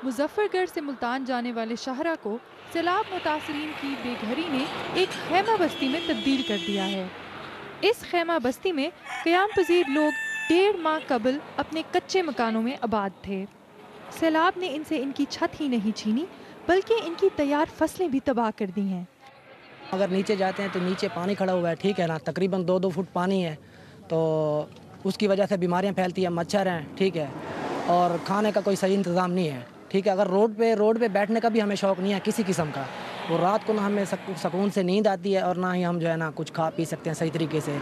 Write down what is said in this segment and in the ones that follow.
मुजफ्फरगढ़ से मुल्तान जाने वाले शाहरा को सैलाब मुतासरीन की बेघरी ने एक खैमा बस्ती में तब्दील कर दिया है। इस खैमा बस्ती में क़याम पजीर लोग 1.5 माह कबल अपने कच्चे मकानों में आबाद थे। सैलाब ने इनसे इनकी छत ही नहीं छीनी बल्कि इनकी तैयार फसलें भी तबाह कर दी हैं। अगर नीचे जाते हैं तो नीचे पानी खड़ा हुआ है, ठीक है ना, तकरीबन 2-2 फुट पानी है, तो उसकी वजह से बीमारियां फैलती हैं, मच्छर हैं, ठीक है, और खाने का कोई सही इंतज़ाम नहीं है, ठीक है। अगर रोड पे बैठने का भी हमें शौक़ नहीं है किसी किस्म का, वो रात को ना हमें सुकून से नींद आती है और ना ही हम जो है ना कुछ खा पी सकते हैं सही तरीके से।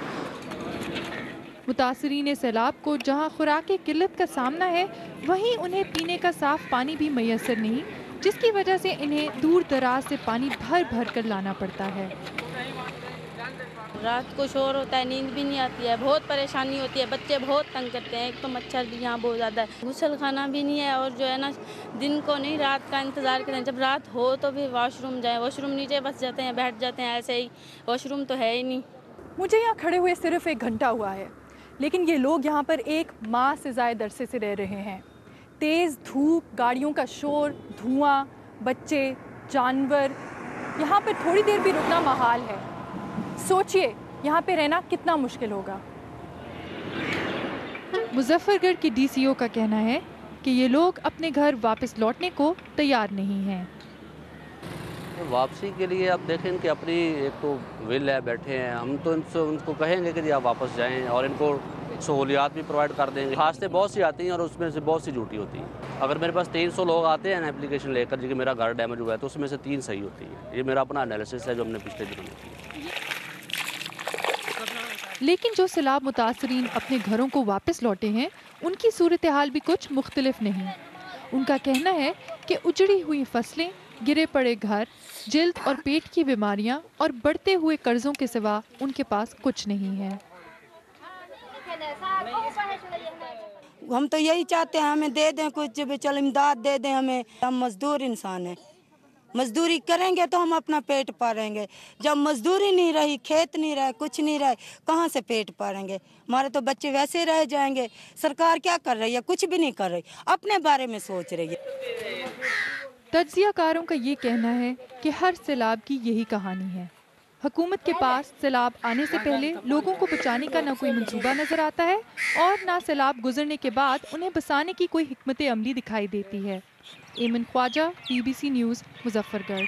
मुतासरीन सैलाब को जहाँ खुराक की किल्लत का सामना है, वहीं उन्हें पीने का साफ पानी भी मैसर नहीं, जिसकी वजह से इन्हें दूर दराज से पानी भर भर कर लाना पड़ता है। रात को शोर होता है, नींद भी नहीं आती है, बहुत परेशानी होती है, बच्चे बहुत तंग करते हैं। एक तो मच्छर भी यहाँ बहुत ज़्यादा है, गुसल खाना भी नहीं है, और जो है ना दिन को नहीं रात का इंतज़ार करते हैं। जब रात हो तो भी वॉशरूम जाएं, वॉशरूम नीचे बस जाते हैं, बैठ जाते हैं ऐसे ही, वॉशरूम तो है ही नहीं। मुझे यहाँ खड़े हुए सिर्फ 1 घंटा हुआ है, लेकिन ये लोग यहाँ पर 1 माह से ज़्यादा अरसे से रह रहे हैं। तेज़ धूप, गाड़ियों का शोर, धुआं, बच्चे, जानवर, यहाँ पर थोड़ी देर भी रुकना महाल है। सोचिए यहाँ पे रहना कितना मुश्किल होगा। मुजफ्फरगढ़ की डीसीओ का कहना है कि ये लोग अपने घर वापस लौटने को तैयार नहीं हैं। वापसी के लिए आप देखें कि अपनी एक तो विल है, बैठे हैं, हम तो इनसे उनको कहेंगे कि जी आप वापस जाएं और इनको सहूलियात भी प्रोवाइड कर देंगे। खासते बहुत सी आती हैं और उसमें से बहुत सी झूठी होती हैं। अगर मेरे पास 300 लोग आते हैं ना एप्लीकेशन लेकर जी कि मेरा घर डैमेज हुआ है, तो उसमें से 3 सही होती है। ये मेरा अपना एनालिसिस है जो हमने पिछले दिनों में किया। लेकिन जो सैलाब मुतासरीन अपने घरों को वापस लौटे हैं, उनकी सूरत हाल भी कुछ मुख्तलिफ नहीं। उनका कहना है कि उजड़ी हुई फसलें, गिरे पड़े घर, जिल्द और पेट की बीमारियां और बढ़ते हुए कर्जों के सिवा उनके पास कुछ नहीं है। हम तो यही चाहते हैं हमें दे दें कुछ, चल इमदाद दे दें हमें। हम मजदूर इंसान हैं, मजदूरी करेंगे तो हम अपना पेट पालेंगे। जब मजदूरी नहीं रही, खेत नहीं रहे, कुछ नहीं रहे, कहाँ से पेट पालेंगे? हमारे तो बच्चे वैसे रह जाएंगे। सरकार क्या कर रही है? कुछ भी नहीं कर रही, अपने बारे में सोच रही है। तज्जियाकारों का ये कहना है कि हर सैलाब की यही कहानी है। हुकूमत के पास सैलाब आने से पहले लोगों को बचाने का न कोई मंसूबा नजर आता है और न सैलाब गुजरने के बाद उन्हें बसाने की कोई हिकमत अमली दिखाई देती है। एमन ख्वाजा, BBC न्यूज़, मुजफ्फरगढ़।